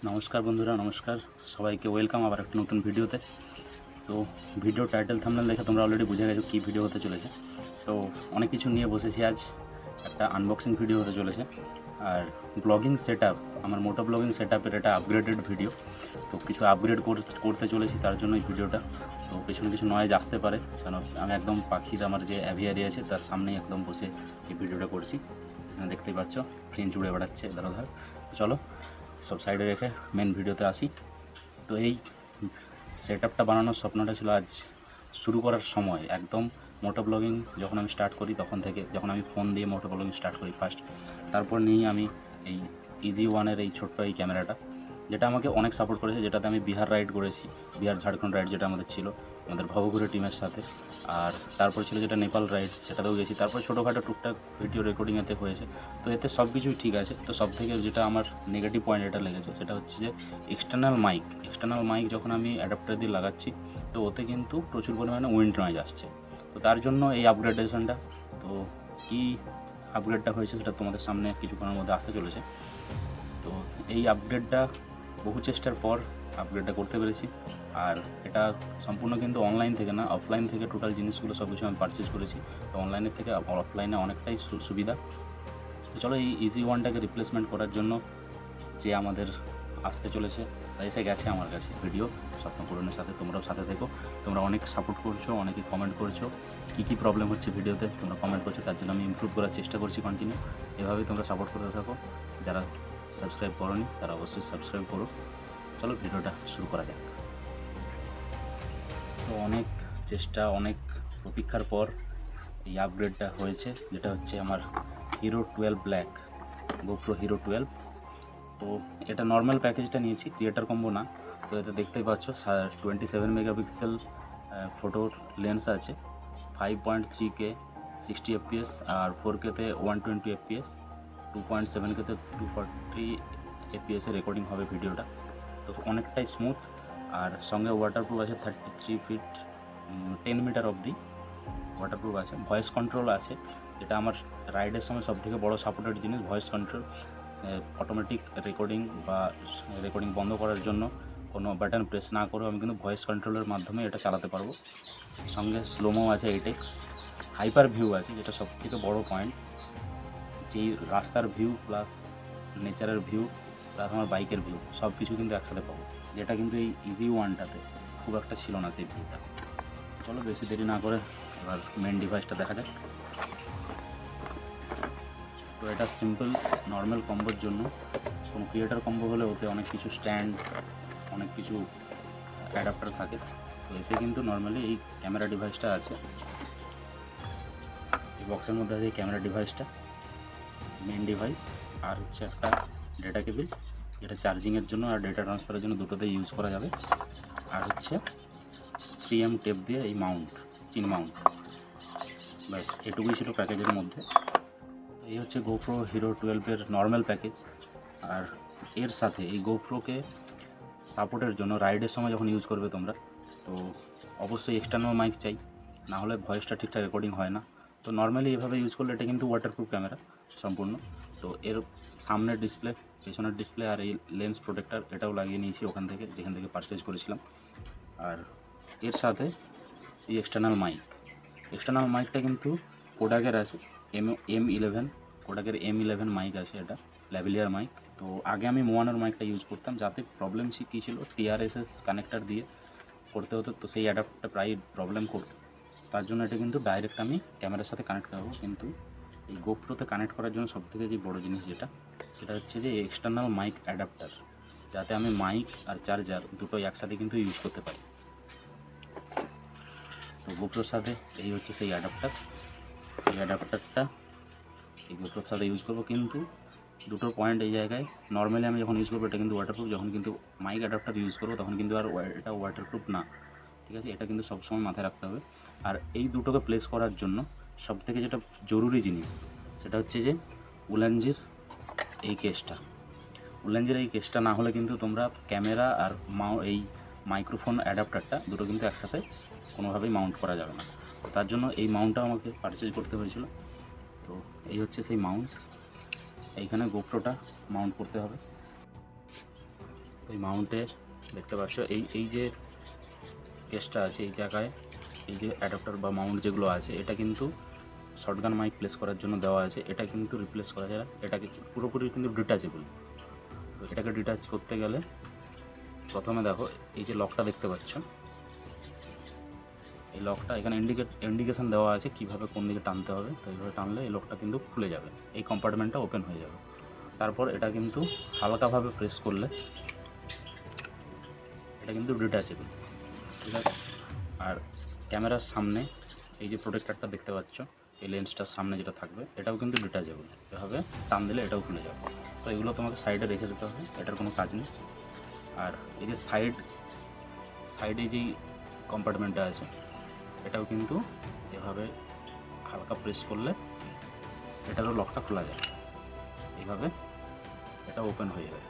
নমস্কার বন্ধুরা, নমস্কার সবাইকে, ওয়েলকাম আবার একটা নতুন ভিডিওতে। তো ভিডিও টাইটেল থাম্বনেল দেখে তোমরা অলরেডি বুঝে গেছো কী ভিডিও হতে চলেছে। তো অনেক কিছু নিয়ে বসেছি, আজ একটা আনবক্সিং ভিডিও হতে চলেছে। আর ব্লগিং সেট আপ, আমার মোটো ব্লগিং সেট আপের এটা আপগ্রেডেড ভিডিও। তো কিছু আপগ্রেড করতে চলেছি, তার জন্য এই ভিডিওটা। তো পেছনে কিছু নয়েজ আসতে পারে, কারণ আমি একদম পাখির আমার যে অ্যাভিয়ারি আছে তার সামনেই একদম বসে এই ভিডিওটা করছি। এখানে দেখতেই পাচ্ছ ফ্রেঞ্চ উড়ে বেড়াচ্ছে এধার ওধার। চলো সব সাইডে রেখে মেন ভিডিওতে আসি। তো এই সেট আপটা বানানোর স্বপ্নটা ছিল আজ শুরু করার সময়, একদম মোটো ব্লগিং যখন আমি স্টার্ট করি তখন থেকে, যখন আমি ফোন দিয়ে মোটো ব্লগিং স্টার্ট করি ফার্স্ট, তারপর নিয়েই আমি এই EZ1-এর এই ছোট্ট এই ক্যামেরাটা, যেটা আমাকে অনেক সাপোর্ট করেছে, যেটাতে আমি বিহার রাইড করেছি, বিহার ঝাড়খণ্ড রাইড যেটা আমাদের ছিল আমাদের ভবঘুরে টিমের সাথে। আর তারপর ছিল যেটা নেপাল রাইড, সেটাতেও গেছি। তারপর ছোটোখাটো টুকটাক ভিডিও রেকর্ডিং এতে হয়েছে। তো এতে সব কিছুই ঠিক আছে। তো সব থেকে যেটা আমার নেগেটিভ পয়েন্ট এটা লেগেছে, সেটা হচ্ছে যে এক্সটার্নাল মাইক যখন আমি অ্যাডাপ্টার দিয়ে লাগাচ্ছি, তো ওতে কিন্তু প্রচুর পরিমাণে উইন্ড নয়েজ আসছে। তো তার জন্য এই আপগ্রেডেশনটা। তো কী আপগ্রেডটা হয়েছে সেটা তোমাদের সামনে কিছুক্ষণের মধ্যে আসতে চলেছে। তো এই আপগ্রেডটা বহু চেষ্টার পর আপগ্রেডটা করতে পেরেছি। আর এটা সম্পূর্ণ কিন্তু অনলাইন থেকে না, অফলাইন থেকে টোটাল জিনিসগুলো সব কিছু আমি পারচেজ করেছি। তো অনলাইনের থেকে অফলাইনে অনেকটাই সুবিধা। তো চলো এই EZ1-টাকে রিপ্লেসমেন্ট করার জন্য যে আমাদের আসতে চলেছে, এসে গেছে আমার কাছে ভিডিও স্বপ্ন পূরণের সাথে। তোমরাও সাথে থেকো, তোমরা অনেক সাপোর্ট করছো, অনেকে কমেন্ট করছো কী প্রবলেম হচ্ছে ভিডিওতে, তোমরা কমেন্ট করছো, তার জন্য আমি ইমপ্রুভ করার চেষ্টা করছি কন্টিনিউ। এভাবেই তোমরা সাপোর্ট করতে থাকো। যারা সাবস্ক্রাইব করোনি তারা অবশ্যই সাবস্ক্রাইব করো। চলো ভিডিওটা শুরু করা যাক। তো অনেক চেষ্টা, অনেক প্রতীক্ষার পর এই আপগ্রেডটা হয়েছে, যেটা হচ্ছে আমার হিরো 12 ব্ল্যাক, গোপ্রো হিরো 12। তো এটা নর্মাল প্যাকেজটা নিয়েছি, ক্রিয়েটার কম্বো না। তো এটা দেখতেই পাচ্ছ 27 মেগাপিক্সেল ফটোর লেন্স আছে, 5.3K 60 FPS, আর 4K-তে 120 FPS, 2.7K-তে 240 FPS-এ রেকর্ডিং হবে ভিডিওটা। তো অনেকটাই স্মুথ। আর সঙ্গে ওয়াটারপ্রুফ আছে, 33 ফিট 10 মিটার অবধি ওয়াটারপ্রুফ আছে। ভয়েস কন্ট্রোল আছে, যেটা আমার রাইডের সময় সবথেকে বড় সাপোর্টেড জিনিস, ভয়েস কন্ট্রোল। অটোমেটিক রেকর্ডিং বা রেকর্ডিং বন্ধ করার জন্য কোনো বাটন প্রেস না করেও আমি কিন্তু ভয়েস কন্ট্রোলের মাধ্যমে এটা চালাতে পারবো। সঙ্গে স্লোমো আছে 8x, হাইপার ভিউ আছে, যেটা সবথেকে বড় পয়েন্ট। যেই রাস্তার ভিউ প্লাস নেচারের ভিউ প্লাস আমার বাইকের ভিউ সব কিছু কিন্তু একসাথে পাবো, যেটা কিন্তু এই EZ1-টাতে খুব একটা ছিল না সেই ভিউটা। চলো বেশি দেরি না করে এবার মেন ডিভাইসটা দেখা যাক। তো এটা সিম্পল নর্মাল কম্বোর জন্য, কোনো ক্রিয়েটার কম্বো হলে ওতে অনেক কিছু স্ট্যান্ড, অনেক কিছু অ্যাডাপ্টার থাকে। তো এতে কিন্তু নর্মালি এই ক্যামেরা ডিভাইসটা আছে, এই বক্সের মধ্যে আছে এই ক্যামেরা ডিভাইসটা, মেন ডিভাইস। আর হচ্ছে একটা ডেটা কেবিল, যেটা চার্জিংয়ের জন্য আর ডেটা ট্রান্সফারের জন্য দুটোতেই ইউজ করা যাবে। আর হচ্ছে 3M টেপ দিয়ে এই মাউন্ট, চিন মাউন্ট। ব্যাস এটুকুই ছিল প্যাকেজের মধ্যে। এই হচ্ছে গোপ্রো হিরো 12-এর নর্মাল প্যাকেজ। আর এর সাথে এই গোপ্রোকে সাপোর্টের জন্য রাইডের সময় যখন ইউজ করবে তোমরা, তো অবশ্যই এক্সটার্নাল মাইক চাই, না হলে ভয়েসটা ঠিকঠাক রেকর্ডিং হয় না। তো নর্মালি এভাবে ইউজ করলে এটা কিন্তু ওয়াটারপ্রুফ ক্যামেরা সম্পূর্ণ। তো এর সামনের ডিসপ্লে, পেছনের ডিসপ্লে আর এই লেন্স প্রোটেক্টর এটাও লাগিয়ে নিয়েছি ওখান থেকে, যেখান থেকে পারচেজ করেছিলাম। আর এর সাথে এই এক্সটার্নাল মাইকটা কিন্তু কোডাকের আছে, M11, কোডাকের M11 মাইক আছে, এটা ল্যাভিলিয়ার মাইক। তো আগে আমি মোয়ানোর মাইকটা ইউজ করতাম, যাতে প্রবলেম কী ছিল, TRSS কানেক্টার দিয়ে করতে হতো, তো সেই অ্যাডাপ্টারটা প্রায় প্রবলেম করতো। তার জন্য এটা কিন্তু ডাইরেক্ট আমি ক্যামেরার সাথে কানেক্ট করবো। কিন্তু এই গোপ্রোতে কানেক্ট করার জন্য সবথেকে যে বড় জিনিস যেটা, সেটা হচ্ছে যে এক্সটার্নাল মাইক অ্যাডাপ্টার, যাতে আমি মাইক আর চার্জার দুটোই একসাথে কিন্তু ইউজ করতে পারি। তো গোপ্রোর সাথে এই হচ্ছে সেই অ্যাডাপ্টার। এই অ্যাডাপ্টারটা এই গোপ্রোর সাথে ইউজ করবো, কিন্তু দুটো পয়েন্ট এই জায়গায়। নর্মালি আমি যখন ইউজ করবো এটা কিন্তু ওয়াটারপ্রুফ, যখন কিন্তু মাইক অ্যাডাপ্টার ইউজ করবো তখন কিন্তু আর এটা ওয়াটারপ্রুফ না, ঠিক আছে? এটা কিন্তু সবসময় মাথায় রাখতে হবে। আর এই দুটোকে প্লেস করার জন্য সবথেকে যেটা জরুরি জিনিস, সেটা হচ্ছে যে উলানজির এই কেসটা না হলে কিন্তু তোমরা ক্যামেরা আর এই মাইক্রোফোন অ্যাডাপ্টারটা দুটো কিন্তু একসাথে কোনোভাবেই মাউন্ট করা যাবে না। তো তার জন্য এই মাউন্টটা আমাকে পারচেজ করতে হয়েছিল। তো এই হচ্ছে সেই মাউন্ট, এইখানে গোপ্রোটা মাউন্ট করতে হবে। তো এই মাউন্টে দেখতে পাচ্ছ এই যে কেসটা আছে, এই জায়গায় এই যে অ্যাডাপ্টার বা মাউন্ট যেগুলো আছে, এটা কিন্তু শর্টগান মাইক প্লেস করার জন্য দেওয়া আছে। এটা কিন্তু রিপ্লেস করা যায় না, এটাকে পুরোপুরি কিন্তু ডিটাচেবল। তো এটাকে ডিটাচ করতে গেলে প্রথমে দেখো এই যে লকটা দেখতে পাচ্ছ, এই লকটা এখানে ইন্ডিকেশান দেওয়া আছে কীভাবে কোন দিকে টানতে হবে। তো এইভাবে টানলে এই লকটা কিন্তু খুলে যাবে, এই কম্পার্টমেন্টটা ওপেন হয়ে যাবে। তারপর এটা কিন্তু হালকাভাবে প্রেস করলে এটা কিন্তু ডিটাচেবল, ঠিক আছে। আর ক্যামেরার সামনে এই যে প্রোটেক্টরটা দেখতে পাচ্ছ, এই লেন্সটার সামনে যেটা থাকবে, এটাও কিন্তু ডিটাচেবল। এভাবে টান দিলে এটাও খুলে যাবে। তো এগুলো তোমাকে সাইডে রেখে দিতে হবে, এটার কোনো কাজ নেই। আর এই যে সাইডে যেই কম্পার্টমেন্টটা আছে, এটাও কিন্তু এভাবে হালকা প্রেস করলে এটারও লকটা খোলা যায়। এইভাবে এটা ওপেন হয়ে যাবে,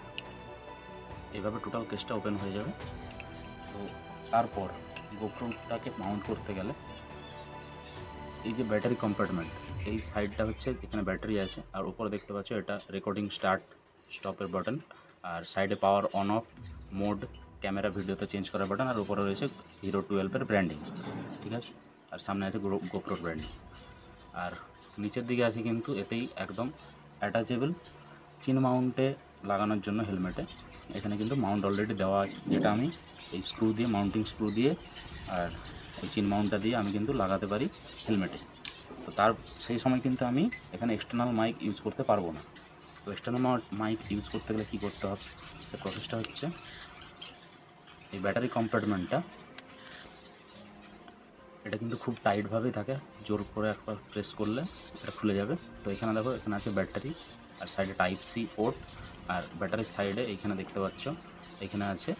এইভাবে টোটাল কেসটা ওপেন হয়ে যাবে। তো তারপর গোপ্রোটাকে মাউন্ট করতে গেলে এই যে ব্যাটারি কম্পার্টমেন্ট, এই সাইডটা হচ্ছে এখানে ব্যাটারি আছে, আর উপরে দেখতে পাচ্ছ এটা রেকর্ডিং স্টার্ট স্টপের বাটন, আর সাইডে power on of mode, camera ভিডিওতে চেঞ্জ করার বাটন, আর উপরে রয়েছে হিরো 12-এর ব্র্যান্ডিং, ঠিক আছে। আর সামনে আছে গোপ্রোর ব্র্যান্ডিং। আর নিচের দিকে আছে কিন্তু এতেই একদম অ্যাটাচেবল চিন মাউন্টে লাগানোর জন্য হেলমেটে। এখানে কিন্তু মাউন্ট অলরেডি দেওয়া আছে, যেটা আমি এই স্ক্রু দিয়ে, মাউন্টিং স্ক্রু দিয়ে আর এই চিন মাউন্টটা দিয়ে আমি কিন্তু লাগাতে পারি হেলমেটে। তো সেই সময় কিন্তু আমি এখানে এক্সটার্নাল মাইক ইউজ করতে পারবো না। তো এক্সটার্নাল মাইক ইউজ করতে গেলে কী করতে হবে, সে প্রসেসটা হচ্ছে এই ব্যাটারি কম্পার্টমেন্টটা, এটা কিন্তু খুব টাইটভাবেই থাকে, জোর করে একবার প্রেস করলে এটা খুলে যাবে। তো এখানে দেখো, এখানে আছে ব্যাটারি, আর সাইডে টাইপ সি পোর্ট, আর ব্যাটারির সাইডে এইখানে দেখতে পাচ্ছ এখানে আছে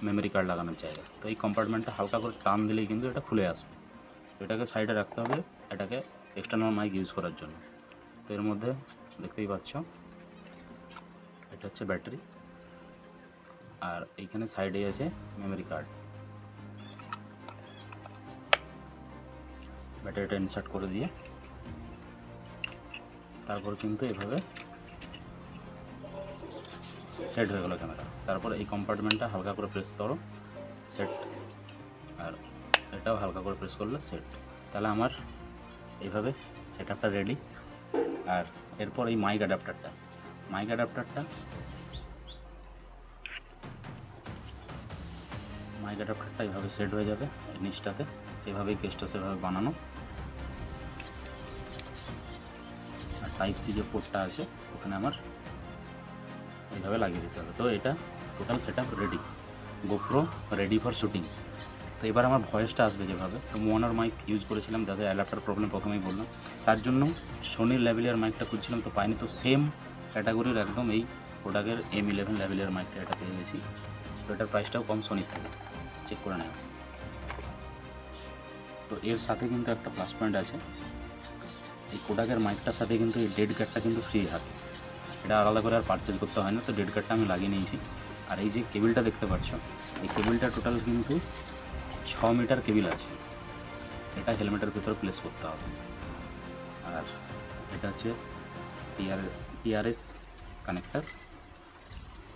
মেমোরি কার্ড লাগানোর জায়গা। তো এই কম্পার্টমেন্টটা হালকা করে টান দিলেই কিন্তু এটা খুলে আসবে। তো এটাকে সাইডে রাখতে হবে, এটাকে এক্সটার্নাল মাইক ইউজ করার জন্য। তো এর মধ্যে দেখতেই পাচ্ছ এটা হচ্ছে ব্যাটারি, আর এইখানে সাইডে আছে মেমোরি কার্ড। ব্যাটারিটা ইনসার্ট করে দিয়ে তারপর কিন্তু এভাবে সেট হয়ে গেল ক্যামেরা। তারপর এই কম্পার্টমেন্টটা হালকা করে প্রেস করো, সেট, আর এটাও হালকা করে প্রেস করলে সেট। তাহলে আমার এইভাবে সেট আপটা রেডি। আর এরপর এই মাইক অ্যাডাপ্টারটা এইভাবে সেট হয়ে যাবে এই নিচটাতে, সেভাবেই কেসটা সেভাবে বানানো। আর টাইপ সি যে পোর্টটা আছে ওখানে আমার এইভাবে লাগিয়ে দিতে হবে। তো এটা total set up ready, GoPro ready for shooting. তো এবার আমার ভয়েসটা আসবে যেভাবে, তো মোয়ানার মাইক ইউজ করেছিলাম, যাতে অ্যাডাপ্টার প্রবলেম প্রথমেই বললাম। তার জন্য সোনির ল্যাভেলিয়ার মাইকটা খুঁজছিলাম, তো পাইনি। তো সেম ক্যাটাগরির একদম এই প্রোডাক্টের M11 ল্যাভেলিয়ার মাইকটা এটা পেয়ে গেছি। তো এটার প্রাইসটাও কম সোনির থেকে, চেক করে নেব। তো এর সাথে কিন্তু একটা প্লাস পয়েন্ট আছে, এই কোডাকের মাইকটার সাথে কিন্তু এই ডেড কার্ডটা কিন্তু ফ্রি থাকে, এটা আলাদা করে আর পারচেজ করতে হয় না। তো ডেড কার্ডটা আমি লাগিয়ে নিয়েছি। আর এই যে কেবিলটা দেখতে পাচ্ছ, এই কেবিলটা টোটাল কিন্তু 6 মিটার কেবিল আছে, এটা হেলমেটের ভিতরে প্লেস করতে হবে। আর এটা হচ্ছে টিআরএস কানেক্টার,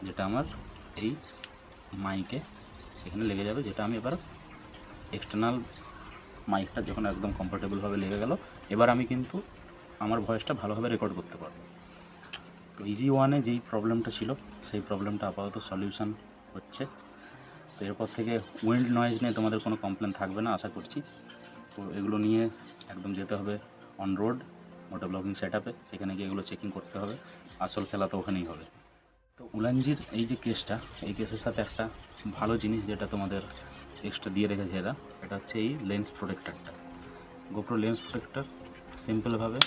যেটা আমার এই মাইকে এখানে লেগে যাবে, যেটা আমি এবার এক্সটার্নাল মাইকটা যখন একদম কমফোর্টেবলভাবে লেগে গেল, এবার আমি কিন্তু আমার ভয়েসটা ভালোভাবে রেকর্ড করতে পারবো। তো ইজি ওয়ানে যেই প্রবলেমটা ছিল, সেই প্রবলেমটা আপাতত সলিউশন হচ্ছে। তো এরপর থেকে উইন্ড নয়েজ নিয়ে তোমাদের কোনো কমপ্লেন থাকবে না আশা করছি। তো এগুলো নিয়ে একদম যেতে হবে অন রোড মোটো ব্লগিং সেট আপে, সেখানে গিয়ে এগুলো চেকিং করতে হবে। আসল খেলা তো ওখানেই হবে। তো উলানজির এই যে কেসটা, এই কেসের সাথে একটা ভালো জিনিস যেটা তোমাদের এক্সট্রা দিয়ে রেখেছে এটা হচ্ছে এই লেন্স প্রোটেক্টরটা। গোপ্রো লেন্স প্রোটেক্টর সিম্পলভাবে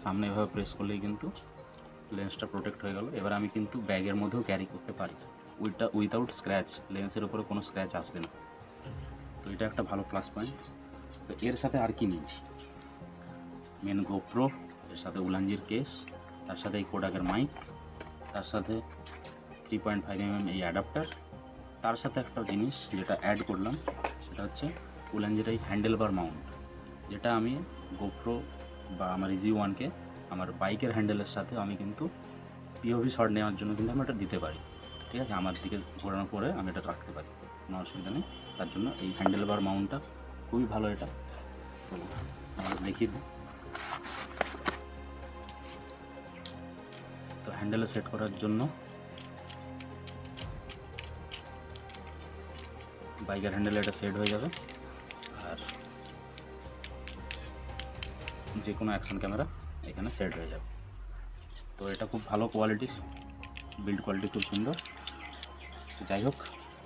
সামনে এভাবে প্রেস করলেই কিন্তু লেন্সটা প্রোটেক্ট হয়ে গেল। এবার আমি কিন্তু ব্যাগের মধ্যেও ক্যারি করতে পারি, উইথাউট স্ক্র্যাচ, লেন্সের উপরে কোনো স্ক্র্যাচ আসবে না। তো এটা একটা ভালো প্লাস পয়েন্ট। তো এর সাথে আর কি নিয়েছি, মেন গোপ্রো, এর সাথে উলানজির কেস, তার সাথে এই কোডাকের মাইক, তার সাথে 3.5mm এই অ্যাডাপ্টার, তার সাথে একটা জিনিস যেটা অ্যাড করলাম সেটা হচ্ছে উলানজির এই হ্যান্ডেল বার মাউন্ট, যেটা আমি গোপ্রো বা আমার ইজি ওয়ানকে আমার বাইকের হ্যান্ডেলের সাথে আমি কিন্তু পিওভি শট নেওয়ার জন্য কিন্তু আমি এটা দিতে পারি। ঠিক আছে, আমার দিকে ঘোরানোর পরে আমি এটা রাখতে পারি, কোনো অসুবিধা নেই। তার জন্য এই হ্যান্ডেল বার মাউন্টটা খুবই ভালো। এটা দেখিয়ে দিই। তো হ্যান্ডেলে সেট করার জন্য বাইকের হ্যান্ডেলে এটা সেট হয়ে যাবে, আর যে কোনো অ্যাকশন ক্যামেরা এখানে সেট হয়ে যাবে। তো এটা খুব ভালো কোয়ালিটির, বিল্ড কোয়ালিটি খুব সুন্দর। যাই হোক,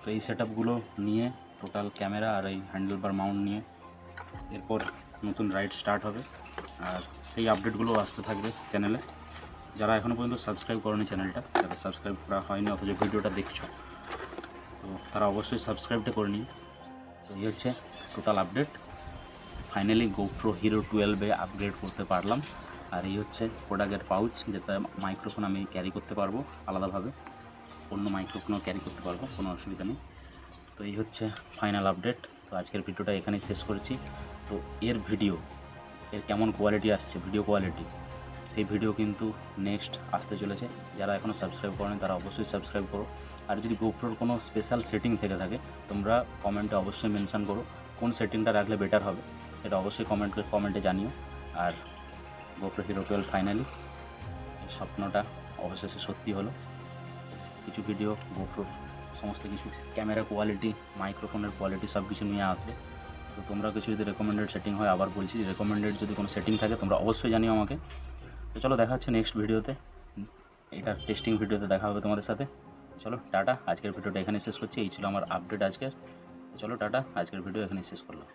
তো এই সেট আপগুলো নিয়ে টোটাল ক্যামেরা আর এই হ্যান্ডেল বার মাউন্ট নিয়ে এরপর নতুন রাইড স্টার্ট হবে, আর সেই আপডেটগুলো আসতে থাকবে চ্যানেলে। যারা এখনও পর্যন্ত সাবস্ক্রাইব করেনি চ্যানেলটা, যারা সাবস্ক্রাইব করা হয়নি অথচ ভিডিওটা দেখছো, তো তারা অবশ্যই সাবস্ক্রাইবটা করে নিন। তো এই হচ্ছে total update. Finally GoPro Hero 12-এ আপগ্রেড করতে পারলাম। আর এই হচ্ছে প্রোডাক্টের পাউচ, যেটা মাইক্রোফোন আমি ক্যারি করতে পারবো আলাদাভাবে, অন্য মাইক্রোফোনও ক্যারি করতে পারবো, কোনো অসুবিধা নেই। তো এই হচ্ছে ফাইনাল আপডেট। তো আজকের ভিডিওটা এখানেই শেষ করেছি। তো এর কেমন কোয়ালিটি আসছে, ভিডিও কোয়ালিটি, সেই ভিডিও কিন্তু নেক্সট আসতে চলেছে। যারা এখনও সাবস্ক্রাইব করেন তারা অবশ্যই সাবস্ক্রাইব করো। আর যদি গোপ্রোর কোনো স্পেশাল সেটিং থেকে থাকে, তোমরা কমেন্টে অবশ্যই মেনশান করো কোন সেটিংটা রাখলে বেটার হবে, এটা অবশ্যই কমেন্টে জানিও। আর গোপ্রো হিরো 12 ফাইনালি স্বপ্নটা অবশেষে সত্যি হলো। কিছু ভিডিও গোপ্রোর সমস্ত কিছু ক্যামেরা কোয়ালিটি, মাইক্রোফোনের কোয়ালিটি সব কিছু নিয়ে আসবে। তো তোমরা কিছু যদি রেকমেন্ডেড সেটিং হয়, আবার বলছি, রেকমেন্ডেড যদি কোনো সেটিং থাকে তোমরা অবশ্যই জানিও আমাকে। তো চলো, দেখা হচ্ছে নেক্সট ভিডিওতে, এটা টেস্টিং ভিডিওতে দেখা হবে তোমাদের সাথে। চলো টাটা, আজকের ভিডিওটা এখানে শেষ করছি। এই ছিল আমার আপডেট আজকের। চলো টাটা, আজকের ভিডিও এখানে শেষ করলাম।